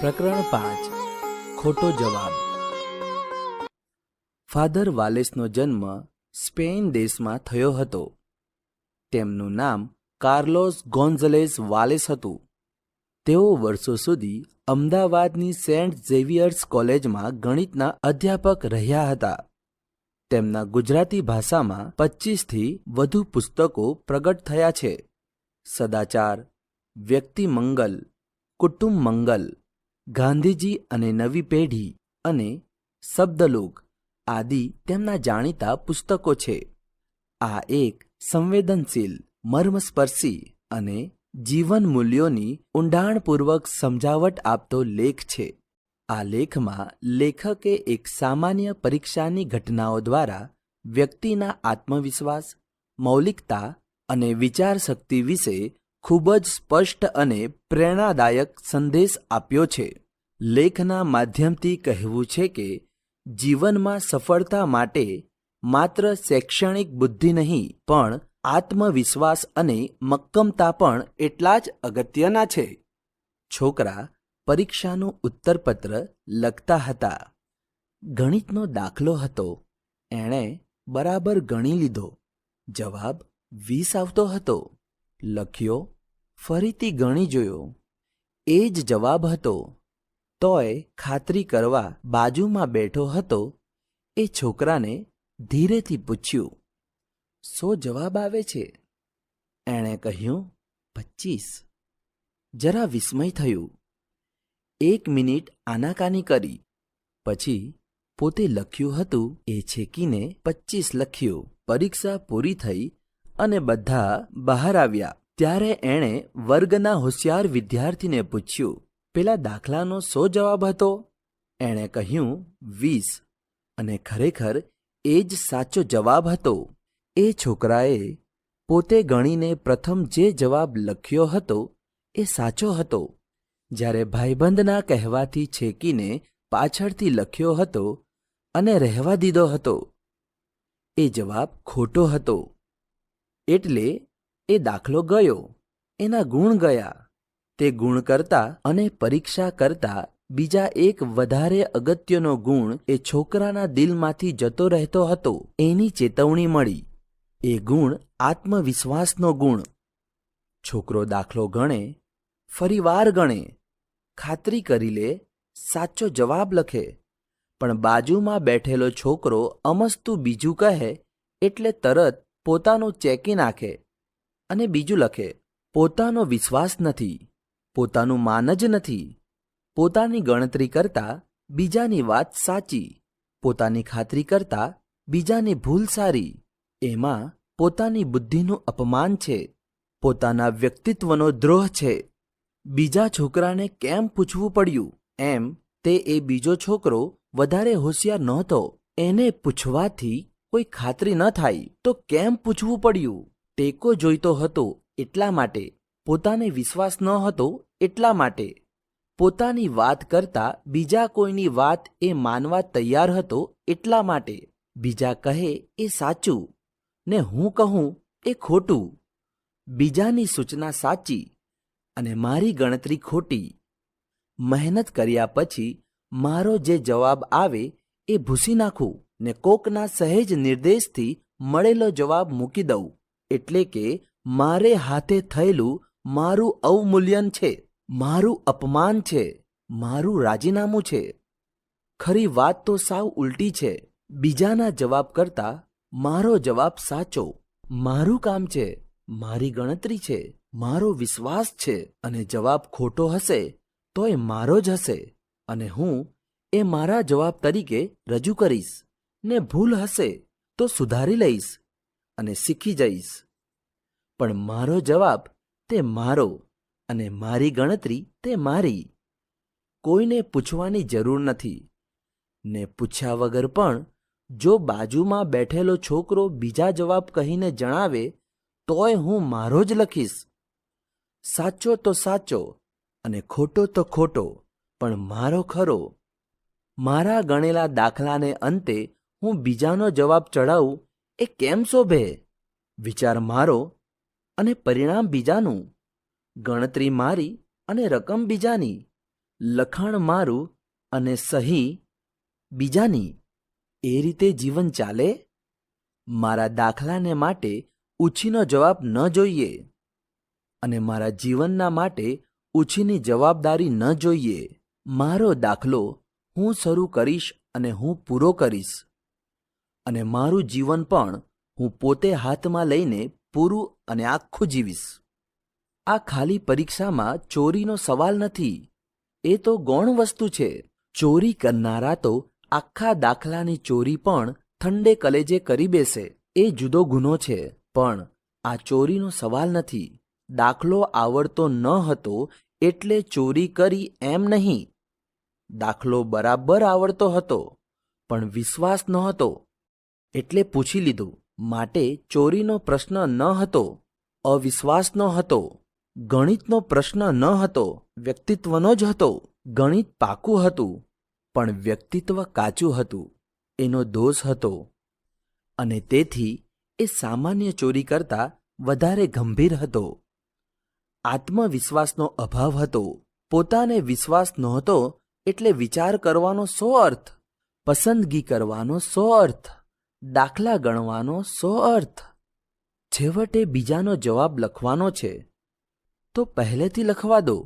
પ્રકરણ 5 ખોટો જવાબ. ફાધર વાલેસનો જન્મ સ્પેન દેશમાં થયો હતો. તેમનું નામ કાર્લોસ ગોન્ઝલેસ વાલેસ હતું. તેઓ વર્ષો સુધી અમદાવાદની સેન્ટ ઝેવિયર્સ કોલેજમાં ગણિતના અધ્યાપક રહ્યા હતા. તેમના ગુજરાતી ભાષામાં 25થી વધુ પુસ્તકો પ્રગટ થયા છે. સદાચાર, વ્યક્તિ મંગલ, કુટુંબ મંગલ, ગાંધીજી અને નવી પેઢી અને શબ્દલોક આદિ તેમના જાણીતા પુસ્તકો છે. આ એક સંવેદનશીલ, મર્મસ્પર્શી અને જીવન મૂલ્યોની ઊંડાણપૂર્વક સમજાવટ આપતો લેખ છે. આ લેખમાં લેખકે એક સામાન્ય પરીક્ષાની ઘટનાઓ દ્વારા વ્યક્તિના આત્મવિશ્વાસ, મૌલિકતા અને વિચારશક્તિ વિશે ખૂબ જ સ્પષ્ટ અને પ્રેરણાદાયક સંદેશ આપ્યો છે. લેખના માધ્યમથી કહેવું છે કે જીવનમાં સફળતા માટે માત્ર શૈક્ષણિક બુદ્ધિ નહીં, પણ આત્મવિશ્વાસ અને મક્કમતા પણ એટલા જ અગત્યના છે. છોકરા પરીક્ષાનું ઉત્તરપત્ર લખતા હતા. ગણિતનો દાખલો હતો. એણે બરાબર ગણી લીધો. જવાબ 20 આવતો હતો. લખ્યો, ફરીથી ગણી જોયો. એ જ જવાબ હતો. તોય ખાતરી કરવા બાજુમાં બેઠો હતો એ છોકરાને ધીરેથી પૂછ્યું, 100 જવાબ આવે છે? એણે કહ્યું, 25. જરા વિસ્મય થયું. 1 મિનિટ આનાકાની કરી. પછી પોતે લખ્યું હતું એ છેકીને 25 લખ્યું. પરીક્ષા પૂરી થઈ અને બધા બહાર આવ્યા ત્યારે એણે વર્ગના હોશિયાર વિદ્યાર્થીને પૂછ્યું, પેલા દાખલાનો 100 જવાબ હતો? એણે કહ્યું 20, અને ખરેખર એ જ સાચો જવાબ હતો. એ છોકરાએ પોતે ગણીને પ્રથમ જે જવાબ લખ્યો હતો એ સાચો હતો. જ્યારે ભાઈબંધના કહેવાથી છેકીને પાછળથી લખ્યો હતો અને રહેવા દીધો હતો, એ જવાબ ખોટો હતો. એટલે એ દાખલો ગયો, એના ગુણ ગયા. તે ગુણ કરતા અને પરીક્ષા કરતા બીજા એક વધારે અગત્યનો ગુણ એ છોકરાના દિલમાંથી જતો રહેતો હતો. એની ચેતવણી મળી. એ ગુણ આત્મવિશ્વાસનો ગુણ. છોકરો દાખલો ગણે, ફરી વાર ગણે, ખાતરી કરી લે, સાચો જવાબ લખે. પણ બાજુમાં બેઠેલો છોકરો અમસ્તું બીજું કહે એટલે તરત પોતાનું ચેકી નાખે અને બીજું લખે. પોતાનો વિશ્વાસ નથી, પોતાનું માન જ નથી. પોતાની ગણતરી કરતા બીજાની વાત સાચી, પોતાની ખાતરી કરતા બીજાની ભૂલ સારી. એમાં પોતાની બુદ્ધિનું અપમાન છે, પોતાના વ્યક્તિત્વનો દ્રોહ છે. બીજા છોકરાને કેમ પૂછવું પડ્યું એમ તે એ બીજો છોકરો વધારે હોશિયાર નહોતો. એને પૂછવાથી કોઈ ખાતરી ન થાય તો કેમ પૂછવું પડ્યું? ટેકો જોઈતો હતો એટલા માટે, પોતાને વિશ્વાસ ન હતો એટલા માટે. પોતાની વાત કરતા બીજા કોઈની વાત એ માનવા તૈયાર હતો એટલા માટે. બીજા કહે એ સાચું ને હું કહું એ ખોટું. બીજાની સૂચના સાચી અને મારી ગણતરી ખોટી. મહેનત કર્યા પછી મારો જે જવાબ આવે એ ભૂસી નાખું ને કોકના સહેજ નિર્દેશથી મળેલો જવાબ મૂકી દઉં. એટલે કે મારે હાથે થયેલું મારું અવમૂલ્યન છે, મારું અપમાન છે, મારું રાજીનામું છે. ખરી વાત તો સાવ ઉલટી છે. બીજાના જવાબ કરતા મારો જવાબ સાચો. મારું કામ છે, મારી ગણતરી છે, મારો વિશ્વાસ છે. અને જવાબ ખોટો હશે તોય મારો જ હશે અને હું એ મારા જવાબ તરીકે રજૂ કરીશ. ને ભૂલ હશે તો સુધારી લઈશ અને શીખી જઈશ. પણ મારો જવાબ તે મારો અને મારી ગણતરી તે મારી. કોઈને પૂછવાની જરૂર નથી. ને પૂછ્યા વગર પણ જો બાજુમાં બેઠેલો છોકરો બીજા જવાબ કહીને જણાવે તોય હું મારો જ લખીશ. સાચો તો સાચો અને ખોટો તો ખોટો, પણ મારો ખરો. મારા ગણેલા દાખલાને અંતે હું બીજાનો જવાબ ચડાવું એ કેમ શોભે? વિચાર મારો અને પરિણામ બીજાનું. ગણતરી મારી અને રકમ બીજાની. લખાણ મારું અને સહી બીજાની, એ રીતે જીવન ચાલે? મારા દાખલાને માટે ઉછીનો જવાબ ન જોઈએ અને મારા જીવનના માટે ઉછીની જવાબદારી ન જોઈએ. મારો દાખલો હું શરૂ કરીશ અને હું પૂરો કરીશ, અને મારું જીવન પણ હું પોતે હાથમાં લઈને પૂરું અને આખું જીવીશ. આ ખાલી પરીક્ષામાં ચોરીનો સવાલ નથી, એ તો ગૌણ વસ્તુ છે. ચોરી કરનારા તો આખા દાખલાની ચોરી પણ ઠંડે કલેજે કરી બેસે, એ જુદો ગુનો છે. પણ આ ચોરીનો સવાલ નથી. દાખલો આવડતો ન હતો એટલે ચોરી કરી એમ નહીં. દાખલો બરાબર આવડતો હતો, પણ વિશ્વાસ નહોતો એટલે પૂછી લીધું. માટે ચોરીનો પ્રશ્ન ન હતો, અવિશ્વાસનો હતો. ગણિતનો પ્રશ્ન ન હતો, વ્યક્તિત્વનો જ હતો. ગણિત પાકું હતું, પણ વ્યક્તિત્વ કાચું હતું. એનો દોષ હતો, અને તેથી એ સામાન્ય ચોરી કરતાં વધારે ગંભીર હતો. આત્મવિશ્વાસનો અભાવ હતો. પોતાને વિશ્વાસ નહોતો એટલે વિચાર કરવાનો શો અર્થ? પસંદગી કરવાનો શો અર્થ? દાખલા ગણવાનો શો અર્થ? છેવટે બીજાનો જવાબ લખવાનો છે તો પહેલેથી લખવા દો.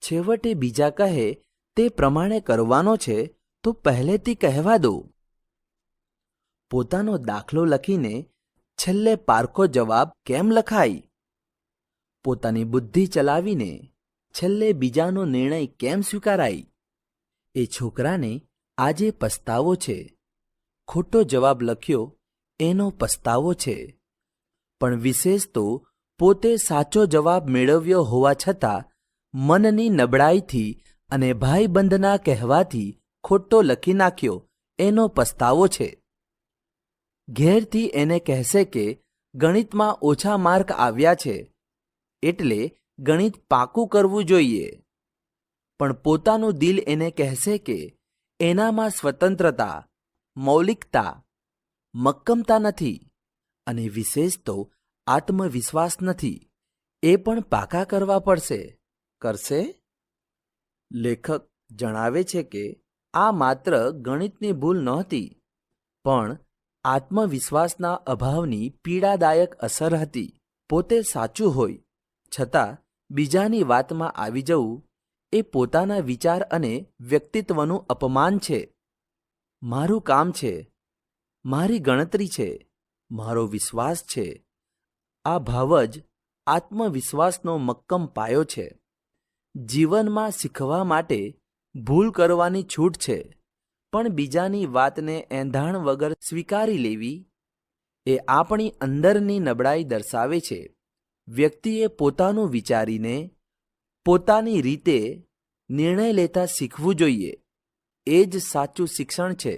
છેવટે બીજા કહે તે પ્રમાણે કરવાનો છે તો પહેલેથી કહેવા દો. પોતાનો દાખલો લખીને છેલ્લે પારખો જવાબ કેમ લખાય? પોતાની બુદ્ધિ ચલાવીને છેલ્લે બીજાનો નિર્ણય કેમ સ્વીકારાય? એ છોકરાને આજે પસ્તાવો છે. ખોટો જવાબ લખ્યો એનો પસ્તાવો છે. પણ વિશેષ તો પોતે સાચો જવાબ મેળવ્યો હોવા છતાં મનની નબળાઈથી અને ભાઈબંધના કહેવાથી ખોટો લખી નાખ્યો એનો પસ્તાવો છે. ઘેરથી એને કહેશે કે ગણિતમાં ઓછા માર્ક આવ્યા છે એટલે ગણિત પાકું કરવું જોઈએ, પણ પોતાનું દિલ એને કહેશે કે એનામાં સ્વતંત્રતા, મૌલિકતા, મક્કમતા નથી, અને વિશેષ તો આત્મવિશ્વાસ નથી. એ પણ પાકા કરવા પડશે. કરશે? લેખક જણાવે છે કે આ માત્ર ગણિતની ભૂલ નહોતી, પણ આત્મવિશ્વાસના અભાવની પીડાદાયક અસર હતી. પોતે સાચું હોય છતાં બીજાની વાતમાં આવી જવું એ પોતાના વિચાર અને વ્યક્તિત્વનું અપમાન છે. મારું કામ છે, મારી ગણતરી છે, મારો વિશ્વાસ છે, આ ભાવ જ આત્મવિશ્વાસનો મક્કમ પાયો છે. જીવનમાં શીખવા માટે ભૂલ કરવાની છૂટ છે, પણ બીજાની વાતને એંધાણ વગર સ્વીકારી લેવી એ આપણી અંદરની નબળાઈ દર્શાવે છે. વ્યક્તિએ પોતાનું વિચારીને પોતાની રીતે નિર્ણય લેતા શીખવું જોઈએ. એ જ સાચું શિક્ષણ છે.